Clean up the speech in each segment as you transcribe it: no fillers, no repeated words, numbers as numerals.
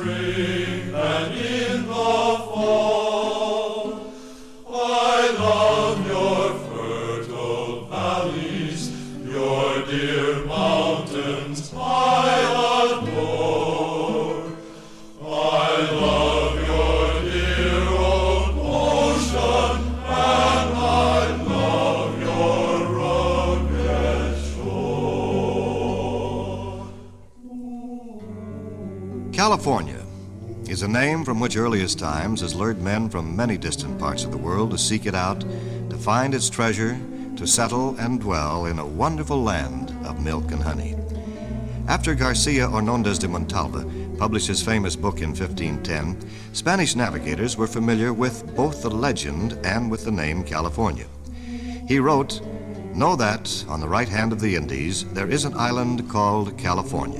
spring and in the fall. I love your fertile valleys, your dear mountains I adore. I love your dear old ocean, and I love your rugged shore. California is a name from which earliest times has lured men from many distant parts of the world to seek it out, to find its treasure, to settle and dwell in a wonderful land of milk and honey. After Garcia Hernandez de Montalva published his famous book in 1510, Spanish navigators were familiar with both the legend and with the name California. He wrote, "Know that on the right hand of the Indies there is an island called California,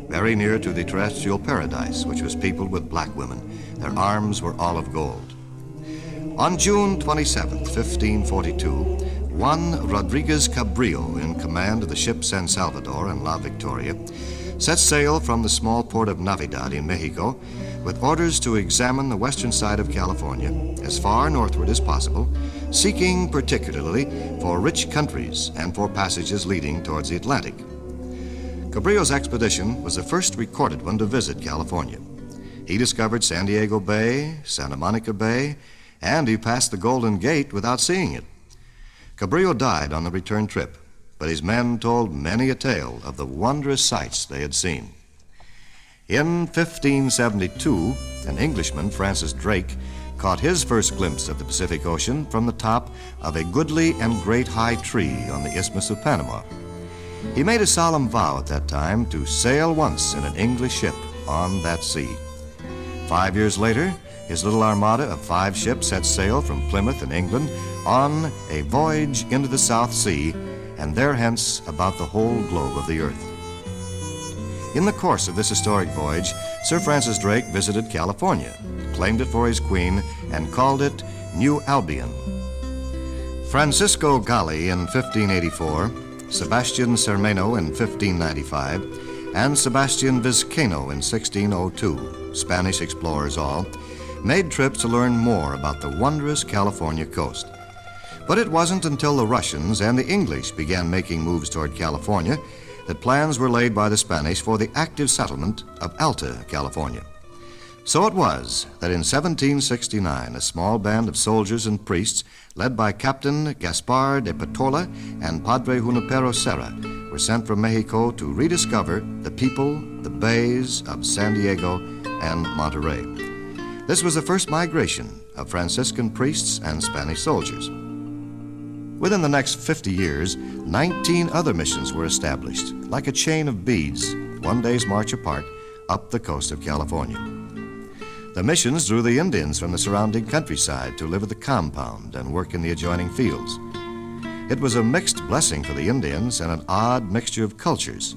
very near to the terrestrial paradise, which was peopled with black women. Their arms were olive gold." On June 27, 1542, Juan Rodriguez Cabrillo, in command of the ship San Salvador and La Victoria, set sail from the small port of Navidad in Mexico with orders to examine the western side of California as far northward as possible, seeking particularly for rich countries and for passages leading towards the Atlantic. Cabrillo's expedition was the first recorded one to visit California. He discovered San Diego Bay, Santa Monica Bay, and he passed the Golden Gate without seeing it. Cabrillo died on the return trip, but his men told many a tale of the wondrous sights they had seen. In 1572, an Englishman, Francis Drake, caught his first glimpse of the Pacific Ocean from the top of a goodly and great high tree on the Isthmus of Panama. He made a solemn vow at that time to sail once in an English ship on that sea. 5 years later, his little armada of 5 ships set sail from Plymouth in England on a voyage into the South Sea, and thence about the whole globe of the earth. In the course of this historic voyage, Sir Francis Drake visited California, claimed it for his queen, and called it New Albion. Francisco Gile in 1584, Sebastian Cermeno in 1595, and Sebastian Vizcaino in 1602, Spanish explorers all, made trips to learn more about the wondrous California coast. But it wasn't until the Russians and the English began making moves toward California that plans were laid by the Spanish for the active settlement of Alta California. So it was that in 1769, a small band of soldiers and priests, led by Captain Gaspar de Patola and Padre Junipero Serra, were sent from Mexico to rediscover the people, the bays of San Diego and Monterey. This was the first migration of Franciscan priests and Spanish soldiers. Within the next 50 years, 19 other missions were established, like a chain of beads, one day's march apart, up the coast of California. The missions drew the Indians from the surrounding countryside to live at the compound and work in the adjoining fields. It was a mixed blessing for the Indians and an odd mixture of cultures.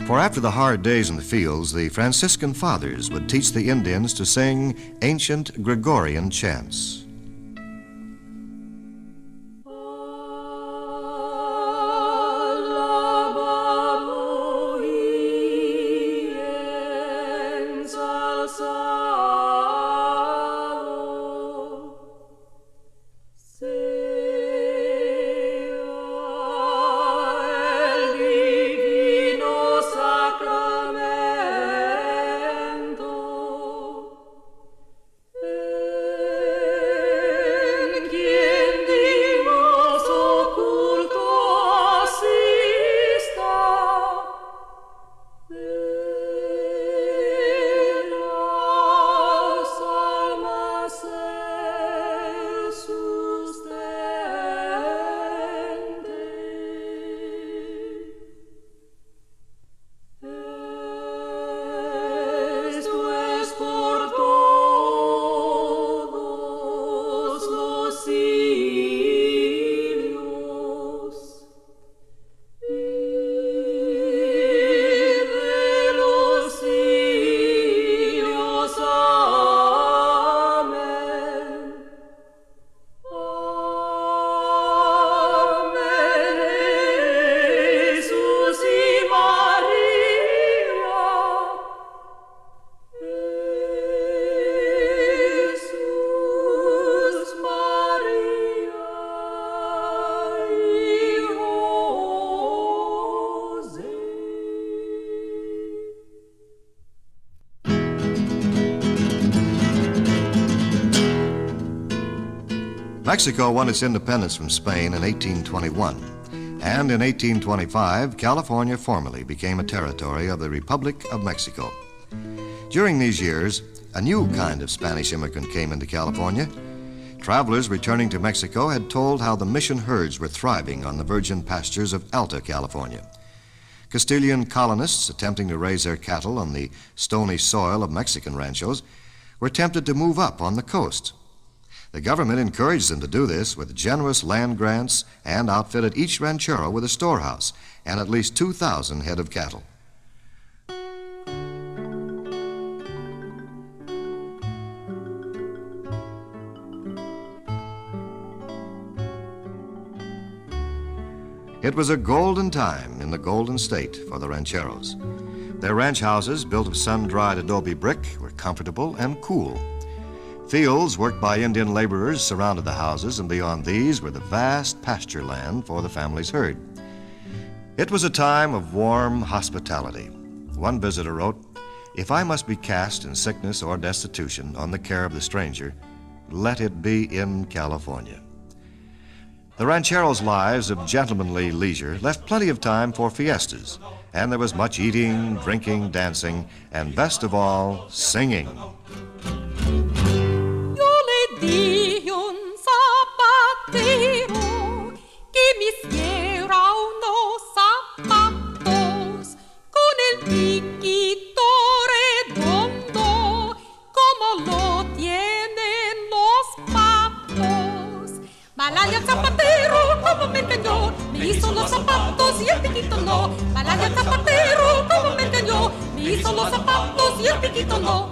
For after the hard days in the fields, the Franciscan fathers would teach the Indians to sing ancient Gregorian chants. Mexico won its independence from Spain in 1821, and in 1825, California formally became a territory of the Republic of Mexico. During these years, a new kind of Spanish immigrant came into California. Travelers returning to Mexico had told how the mission herds were thriving on the virgin pastures of Alta California. Castilian colonists attempting to raise their cattle on the stony soil of Mexican ranchos were tempted to move up on the coast. The government encouraged them to do this with generous land grants and outfitted each ranchero with a storehouse and at least 2,000 head of cattle. It was a golden time in the Golden State for the rancheros. Their ranch houses, built of sun-dried adobe brick, were comfortable and cool. Fields worked by Indian laborers surrounded the houses, and beyond these were the vast pasture land for the family's herd. It was a time of warm hospitality. One visitor wrote, "If I must be cast in sickness or destitution on the care of the stranger, let it be in California." The rancheros' lives of gentlemanly leisure left plenty of time for fiestas, and there was much eating, drinking, dancing, and best of all, singing. Yo le di un zapatero que me hiciera unos zapatos con el piquito redondo como lo tienen los patos. Malaya el zapatero como me engañó, me hizo los zapatos y el piquito no. Malaya el zapatero como me engañó, me hizo los zapatos y el piquito no.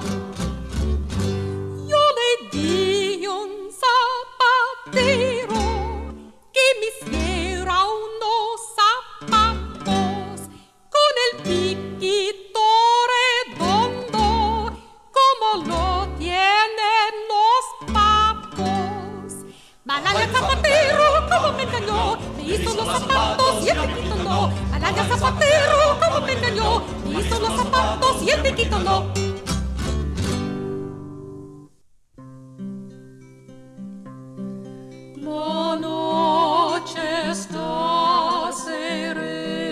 Yo le di un zapatero que me hiciera unos zapatos con el piquito redondo como lo tienen los patos. Malaya zapatero como me engañó, me hizo los zapatos y el piquito no. Malaya zapatero como me engañó, me hizo los zapatos y el piquito no. La noche está serena,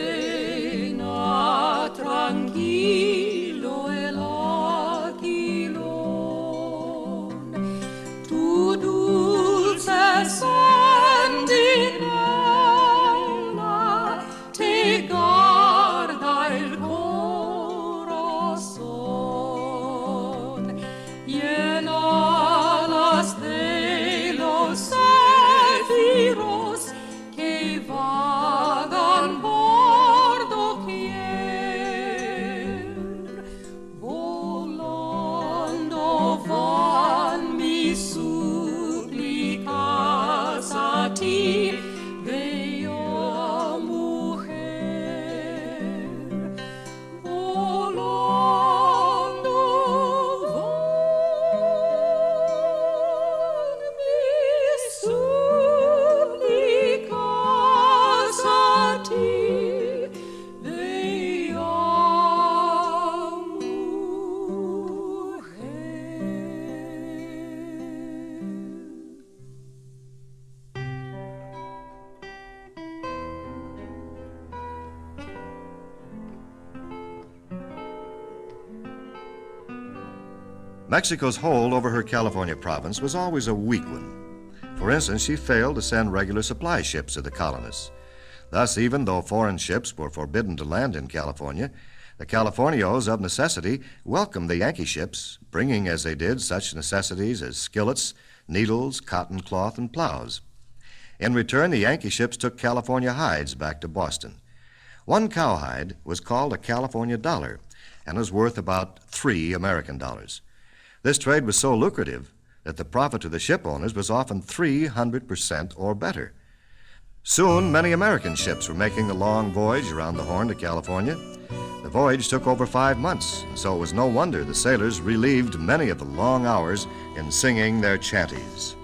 tranquilo el aquilón. Tu dulce sentinela te guarda el corazón. Llena las de los céfiros que vagan por doquier. Volando van mis súplicas a ti, bella mujer. Volando van mis súplicas a ti, bella mujer. Mexico's hold over her California province was always a weak one. For instance, she failed to send regular supply ships to the colonists. Thus, even though foreign ships were forbidden to land in California, the Californios of necessity welcomed the Yankee ships, bringing as they did such necessities as skillets, needles, cotton cloth, and plows. In return, the Yankee ships took California hides back to Boston. One cowhide was called a California dollar and was worth about 3 American dollars. This trade was so lucrative that the profit to the ship owners was often 300% or better. Soon, many American ships were making the long voyage around the Horn to California. The voyage took over 5 months, and so it was no wonder the sailors relieved many of the long hours in singing their chanties.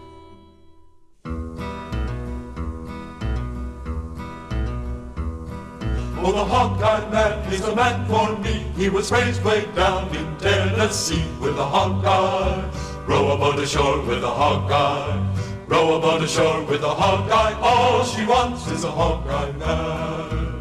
Oh, the Hog-Eye man, he's a man for me. He was raised way down in Tennessee with a Hog-Eye. Row about the shore with a Hog-Eye. row a boat ashore with a Hog-Eye. All she wants is a Hog-Eye man.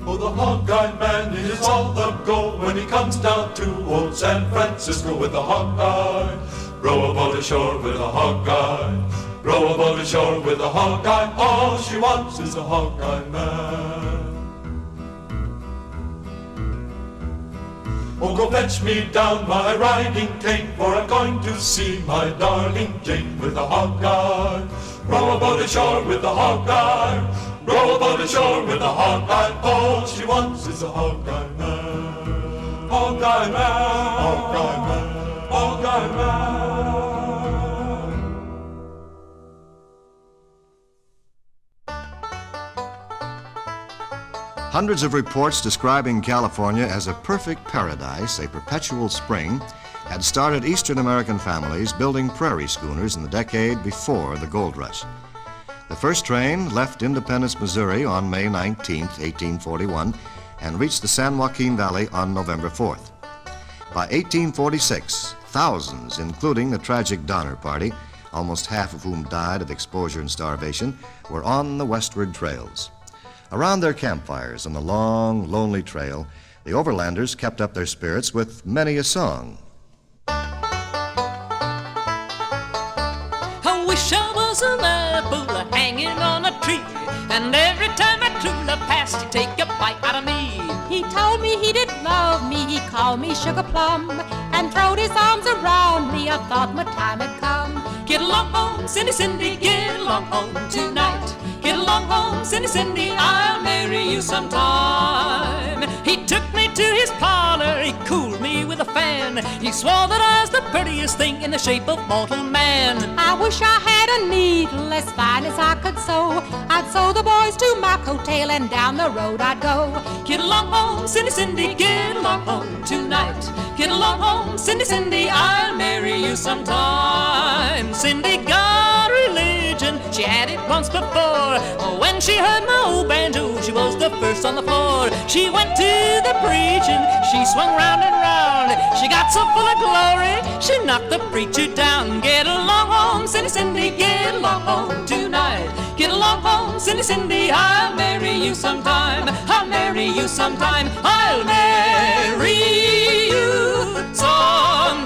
Oh, the Hog-Eye man is all the go when he comes down to old San Francisco with a Hog-Eye. Row a boat ashore with a Hog-Eye. Row a boat ashore with a Hog-Eye. All she wants is a Hog-Eye man. Oh, go fetch me down my riding cane, for I'm going to see my darling Jane with a Hog-Eye. Row a boat ashore with a Hog-Eye. Row a boat ashore with a Hog-Eye. All she wants is a Hog-Eye man. Hog-Eye man. Hog-Eye man. Hog-Eye man. Hundreds of reports describing California as a perfect paradise, a perpetual spring, had started Eastern American families building prairie schooners in the decade before the gold rush. The first train left Independence, Missouri on May 19, 1841, and reached the San Joaquin Valley on November 4th. By 1846, thousands, including the tragic Donner Party, almost half of whom died of exposure and starvation, were on the westward trails. Around their campfires on the long, lonely trail, the overlanders kept up their spirits with many a song. I wish I was an apple hanging on a tree, and every time my true love passed, he'd take a bite out of me. He told me he didn't love me, he called me Sugar Plum, and throwed his arms around me. I thought my time had come. Get along home, Cindy, Cindy, get along home tonight. Get along home, Cindy, Cindy, I'll marry you sometime. He took me to his parlor, he cooled me with a fan. He swore that I was the prettiest thing in the shape of mortal man. I wish I had a needle as fine as I could sew. I'd sew the boys to my coattail and down the road I'd go. Get along home, Cindy, Cindy, get along home tonight. Get along home, Cindy, Cindy, I'll marry you sometime. Cindy got religion, she had it once before. When she heard my old banjo, she was the first on the floor. She went to the preaching, she swung round and round. She got so full of glory, she knocked the preacher down. Get along home, Cindy, Cindy, get along home tonight. Get along home, Cindy, Cindy, I'll marry you sometime. I'll marry you sometime. I'll marry you sometime.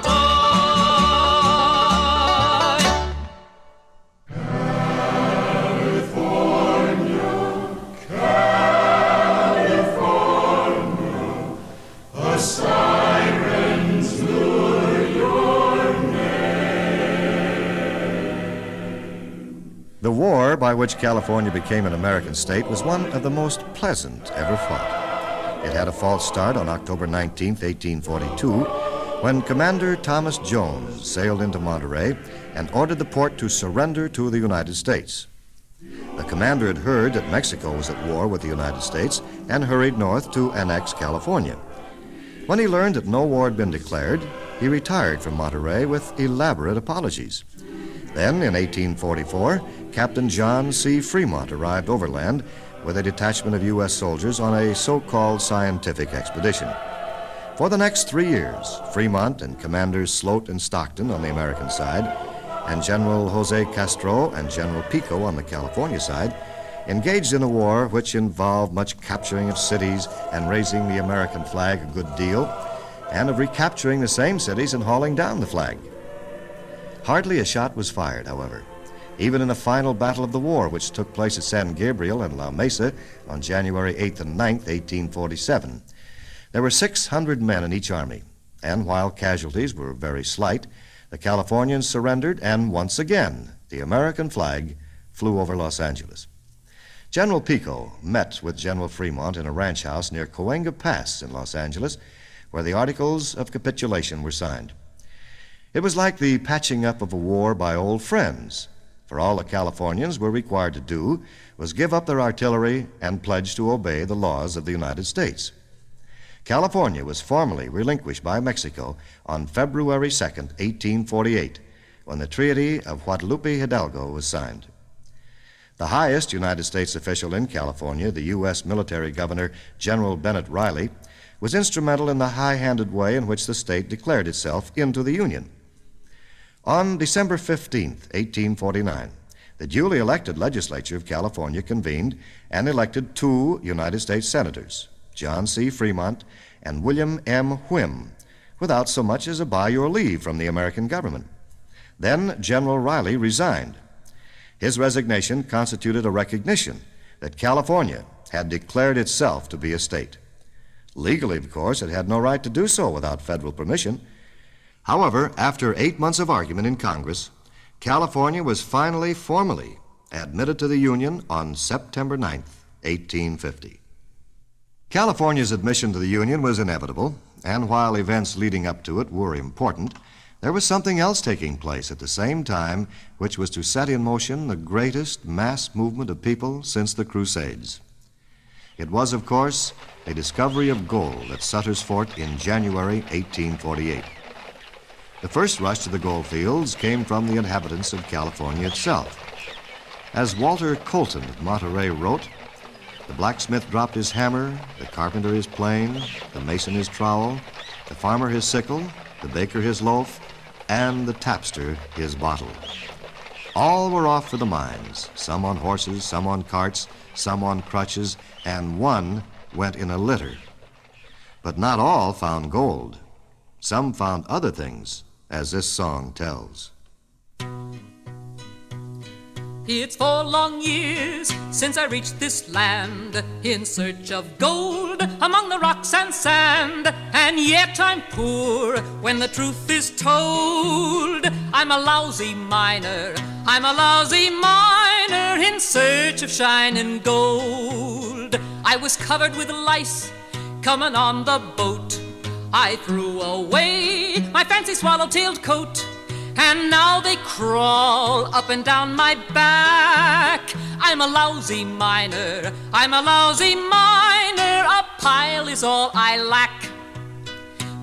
The war by which California became an American state was one of the most pleasant ever fought. It had a false start on October 19, 1842, when Commander Thomas Jones sailed into Monterey and ordered the port to surrender to the United States. The commander had heard that Mexico was at war with the United States and hurried north to annex California. When he learned that no war had been declared, he retired from Monterey with elaborate apologies. Then, in 1844, Captain John C. Fremont arrived overland with a detachment of U.S. soldiers on a so-called scientific expedition. For the next 3 years, Fremont and Commanders Sloat and Stockton on the American side, and General Jose Castro and General Pico on the California side, engaged in a war which involved much capturing of cities and raising the American flag a good deal, and of recapturing the same cities and hauling down the flag. Hardly a shot was fired, however, even in the final battle of the war, which took place at San Gabriel and La Mesa on January 8th and 9th, 1847. There were 600 men in each army, and while casualties were very slight, the Californians surrendered, and once again, the American flag flew over Los Angeles. General Pico met with General Fremont in a ranch house near Cahuenga Pass in Los Angeles, where the Articles of Capitulation were signed. It was like the patching up of a war by old friends, for all the Californians were required to do was give up their artillery and pledge to obey the laws of the United States. California was formally relinquished by Mexico on February 2nd, 1848, when the Treaty of Guadalupe Hidalgo was signed. The highest United States official in California, the U.S. military governor, General Bennett Riley, was instrumental in the high-handed way in which the state declared itself into the Union. On December 15th, 1849, the duly elected legislature of California convened and elected 2 United States senators, John C. Fremont and William M. Whim, without so much as a by your leave from the American government. Then General Riley resigned. His resignation constituted a recognition that California had declared itself to be a state. Legally, of course, it had no right to do so without federal permission. However, after 8 months of argument in Congress, California was finally formally admitted to the Union on September 9th, 1850. California's admission to the Union was inevitable, and while events leading up to it were important, there was something else taking place at the same time which was to set in motion the greatest mass movement of people since the Crusades. It was, of course, a discovery of gold at Sutter's Fort in January 1848. The first rush to the gold fields came from the inhabitants of California itself. As Walter Colton of Monterey wrote, the blacksmith dropped his hammer, the carpenter his plane, the mason his trowel, the farmer his sickle, the baker his loaf, and the tapster his bottle. All were off for the mines, some on horses, some on carts, some on crutches, and one went in a litter. But not all found gold. Some found other things, as this song tells. It's 4 long years since I reached this land in search of gold among the rocks and sand, and yet I'm poor when the truth is told. I'm a lousy miner, I'm a lousy miner in search of shining gold. I was covered with lice coming on the boat. I threw away my fancy swallow-tailed coat, and now they crawl up and down my back. I'm a lousy miner, I'm a lousy miner, a pile is all I lack.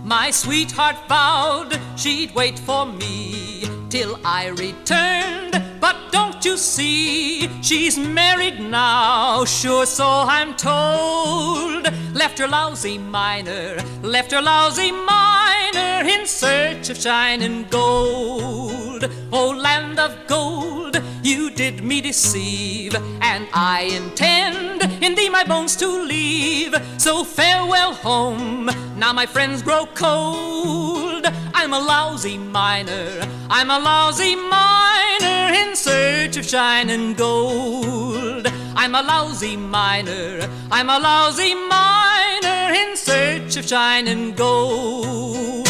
My sweetheart vowed she'd wait for me till I returned, but don't you see, she's married now, sure so I'm told. Left her lousy miner, left her lousy miner in search of shining gold. Oh, land of gold, you did me deceive, and I intend in thee my bones to leave. So farewell home, now my friends grow cold. I'm a lousy miner, I'm a lousy miner in search of shining gold. I'm a lousy miner, I'm a lousy miner in search of shining gold.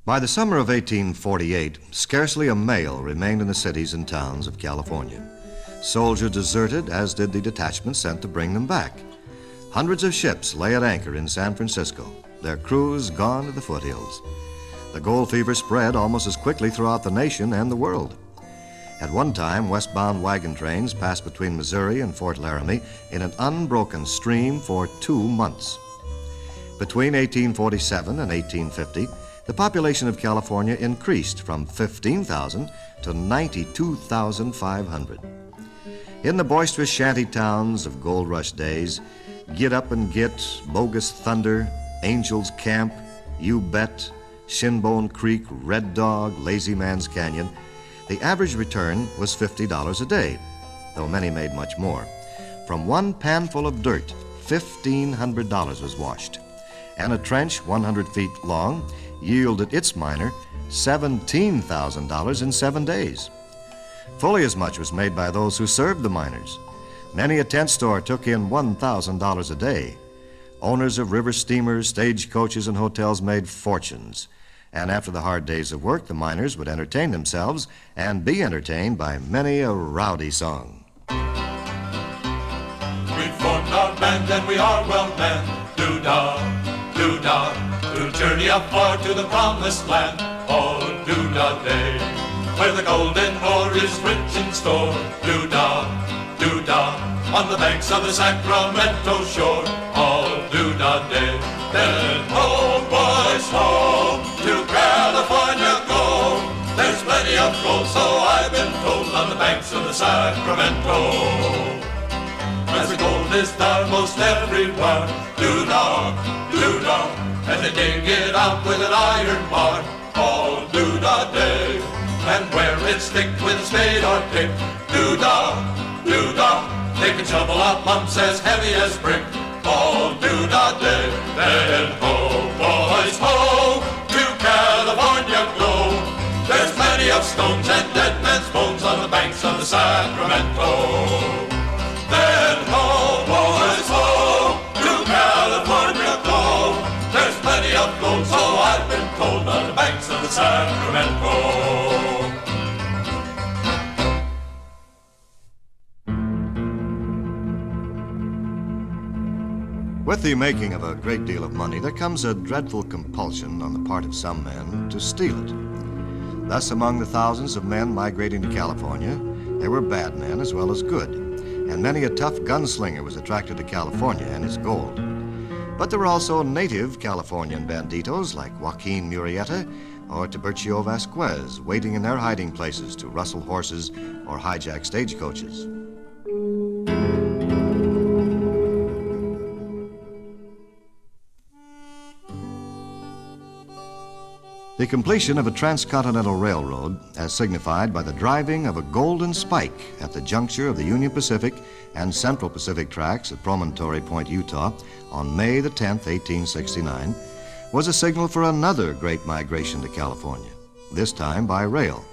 By the summer of 1848, scarcely a mail remained in the cities and towns of California. Soldiers deserted, as did the detachments sent to bring them back. Hundreds of ships lay at anchor in San Francisco, their crews gone to the foothills. The gold fever spread almost as quickly throughout the nation and the world. At one time, westbound wagon trains passed between Missouri and Fort Laramie in an unbroken stream for 2 months. Between 1847 and 1850, the population of California increased from 15,000 to 92,500. In the boisterous shanty towns of gold rush days, Get Up and Get, Bogus Thunder, Angel's Camp, You Bet, Shinbone Creek, Red Dog, Lazy Man's Canyon, the average return was $50 a day, though many made much more. From one panful of dirt, $1,500 was washed, and a trench 100 feet long yielded its miner $17,000 in 7 days. Fully as much was made by those who served the miners. Many a tent store took in $1,000 a day. Owners of river steamers, stagecoaches, and hotels made fortunes. And after the hard days of work, the miners would entertain themselves and be entertained by many a rowdy song. We formed our band and we are well manned. Doo-dah, doo-dah, to journey up far to the promised land. Oh, doo-dah day, where the golden ore is rich in store. Doo-dah, doo-dah, on the banks of the Sacramento shore. Oh, doo-dah day, then home, boys, home, to California go. There's plenty of gold, so I've been told, on the banks of the Sacramento. As the gold is found most everywhere. Doo-dah, doo-dah, and they dig it out with an iron bar. Oh, doo-dah. do-da-day. And where it's thick with a spade or pick, do-da, do-da. They can shovel up lumps as heavy as brick. Oh, do-da-day. Then ho, boys, ho, to California go. There's plenty of stones and dead men's bones on the banks of the Sacramento. Then ho, boys, ho, to California go. There's plenty of gold, so I've been told, on the banks of the Sacramento. With the making of a great deal of money, there comes a dreadful compulsion on the part of some men to steal it. Thus, among the thousands of men migrating to California, there were bad men as well as good, and many a tough gunslinger was attracted to California and his gold. But there were also native Californian banditos like Joaquin Murrieta or Tiburcio Vasquez waiting in their hiding places to rustle horses or hijack stagecoaches. The completion of a transcontinental railroad, as signified by the driving of a golden spike at the juncture of the Union Pacific and Central Pacific tracks at Promontory Point, Utah, on May the 10th, 1869, was a signal for another great migration to California, this time by rail.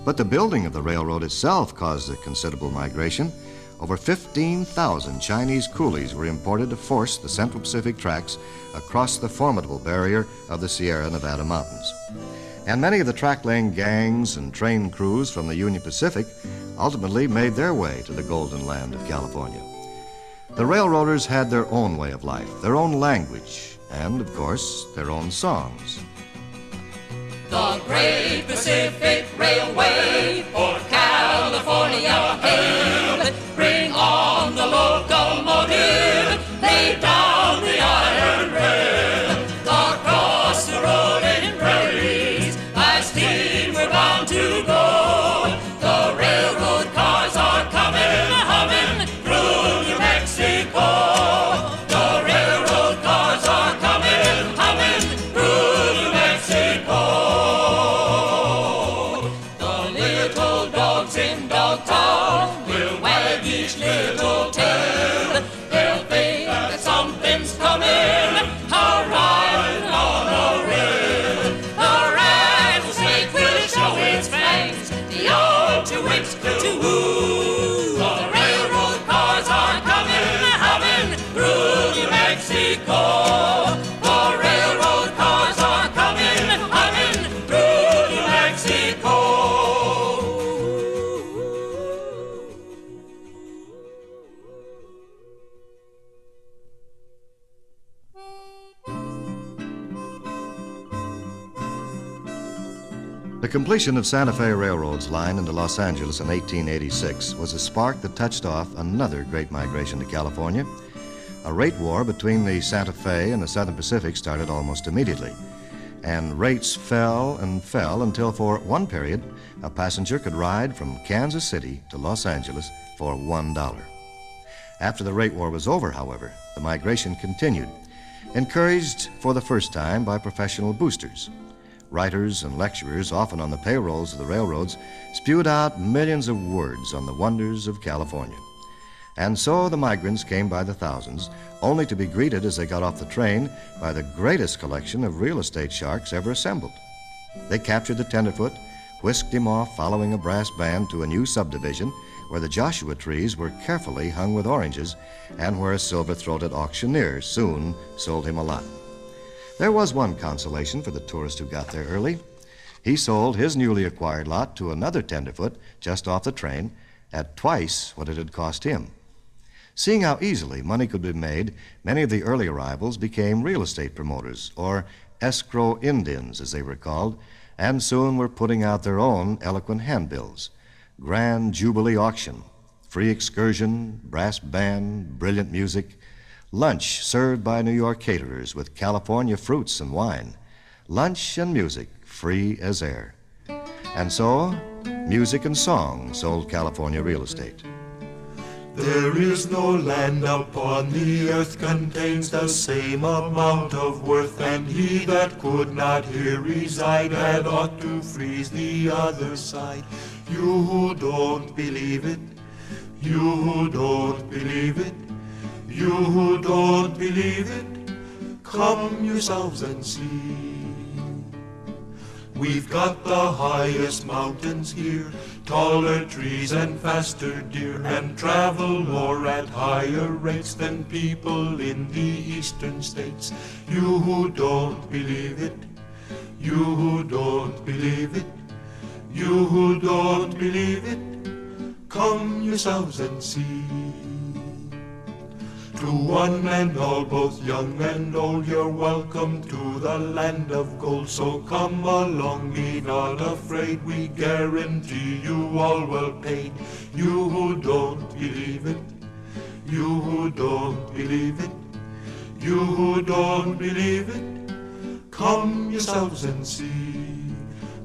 But the building of the railroad itself caused a considerable migration. Over 15,000 Chinese coolies were imported to force the Central Pacific tracks across the formidable barrier of the Sierra Nevada mountains. And many of the track-laying gangs and train crews from the Union Pacific ultimately made their way to the golden land of California. The railroaders had their own way of life, their own language, and, of course, their own songs. The Great Pacific Railway for California hail. Bring on the locomotive, lay down the iron rail. Across the rolling prairies, by steam we're bound to go. The railroad cars are coming, humming through New Mexico. The railroad cars are coming, humming through New Mexico. In Dogtown will wag each little tail. They'll think that something's coming, arriving on a rail. The rattlesnake will show its fangs, the old to whips to woo. The railroad cars are coming, humming through New Mexico. The railroad cars are coming, humming through New Mexico. The completion of Santa Fe Railroad's line into Los Angeles in 1886 was a spark that touched off another great migration to California. A rate war between the Santa Fe and the Southern Pacific started almost immediately, and rates fell and fell until for one period a passenger could ride from Kansas City to Los Angeles for $1. After the rate war was over, however, the migration continued, encouraged for the first time by professional boosters. Writers and lecturers, often on the payrolls of the railroads, spewed out millions of words on the wonders of California. And so the migrants came by the thousands, only to be greeted as they got off the train by the greatest collection of real estate sharks ever assembled. They captured the tenderfoot, whisked him off following a brass band to a new subdivision where the Joshua trees were carefully hung with oranges and where a silver-throated auctioneer soon sold him a lot. There was one consolation for the tourist who got there early. He sold his newly acquired lot to another tenderfoot just off the train at twice what it had cost him. Seeing how easily money could be made, many of the early arrivals became real estate promoters, or escrow Indians as they were called, and soon were putting out their own eloquent handbills. Grand Jubilee auction, free excursion, brass band, brilliant music, lunch served by New York caterers with California fruits and wine, lunch and music free as air. And so, music and song sold California real estate. There is no land upon the earth contains the same amount of worth, and he that could not here reside had ought to freeze the other side. You who don't believe it, you who don't believe it, you who don't believe it, come yourselves and see. We've got the highest mountains here, taller trees and faster deer, and travel more at higher rates than people in the eastern states. You who don't believe it, you who don't believe it, you who don't believe it, come yourselves and see. To one and all, both young and old, you're welcome to the land of gold. So come along, be not afraid, we guarantee you all well paid. You who don't believe it, you who don't believe it, you who don't believe it, come yourselves and see,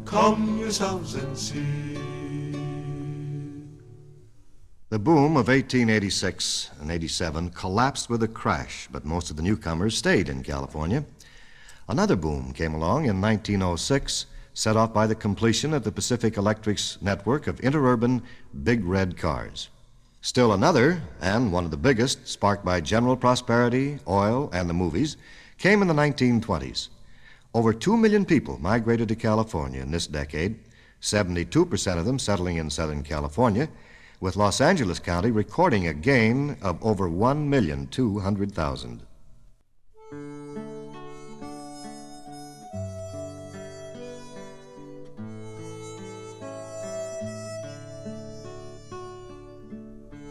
come yourselves and see. The boom of 1886 and 87 collapsed with a crash, but most of the newcomers stayed in California. Another boom came along in 1906, set off by the completion of the Pacific Electric's network of interurban big red cars. Still another, and one of the biggest, sparked by general prosperity, oil, and the movies, came in the 1920s. Over 2 million people migrated to California in this decade, 72% of them settling in Southern California, with Los Angeles County recording a gain of over 1,200,000.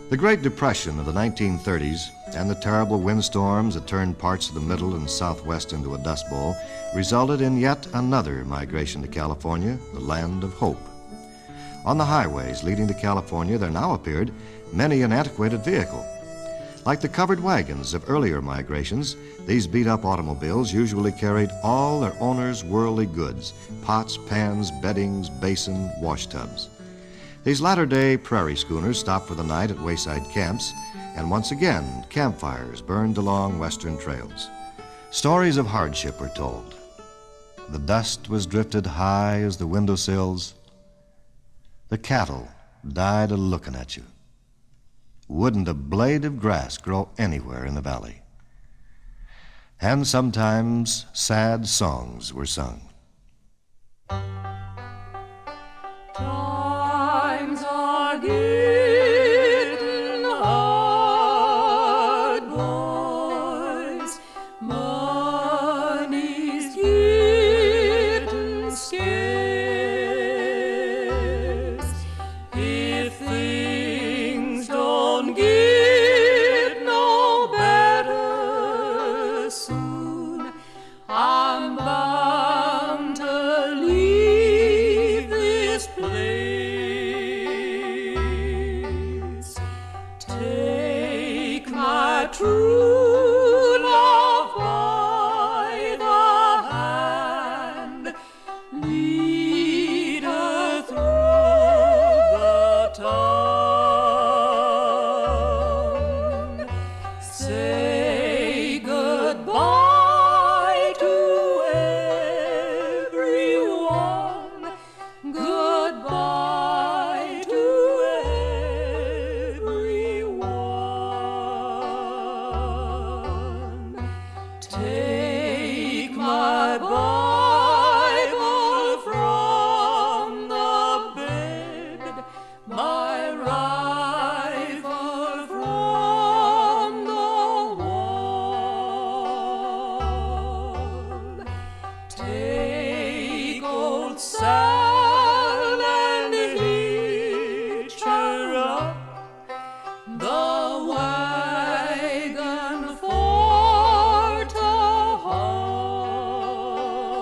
The Great Depression of the 1930s and the terrible windstorms that turned parts of the Middle and Southwest into a dust bowl resulted in yet another migration to California, the land of hope. On the highways leading to California, there now appeared many an antiquated vehicle. Like the covered wagons of earlier migrations, these beat-up automobiles usually carried all their owners' worldly goods: pots, pans, beddings, basin, wash tubs. These latter-day prairie schooners stopped for the night at wayside camps, and once again, campfires burned along western trails. Stories of hardship were told. The dust was drifted high as the windowsills. The cattle died a-looking at you. Wouldn't a blade of grass grow anywhere in the valley? And sometimes sad songs were sung. Times are getting hard, boys. Money's getting scarce. If things don't get no better soon, I'm bound to leave this place. Take my true love by the hand, lead her through the town. Say goodbye to everyone, goodbye to everyone. Take my Bible from the bed, my rifle from the wall. Take old Sal and hitch her up the wagon for to haul.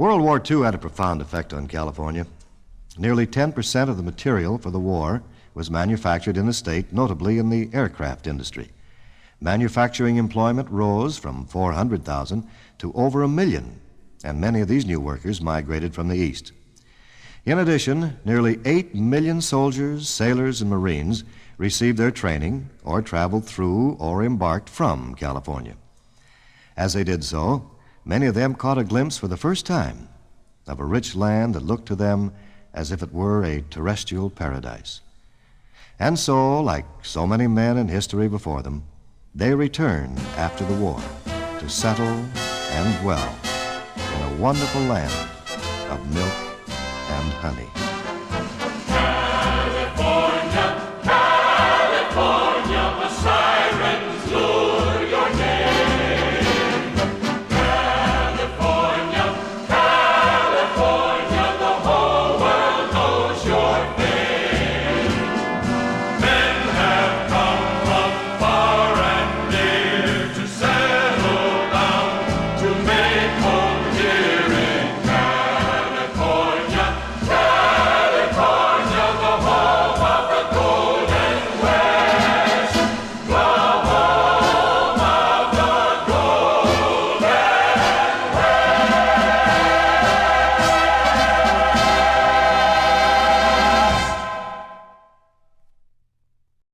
World War II had a profound effect on California. Nearly 10% of the material for the war was manufactured in the state, notably in the aircraft industry. Manufacturing employment rose from 400,000 to over 1 million, and many of these new workers migrated from the East. In addition, nearly 8 million soldiers, sailors, and Marines received their training or traveled through or embarked from California. As they did so, many of them caught a glimpse for the first time of a rich land that looked to them as if it were a terrestrial paradise. And so, like so many men in history before them, they returned after the war to settle and dwell in a wonderful land of milk and honey.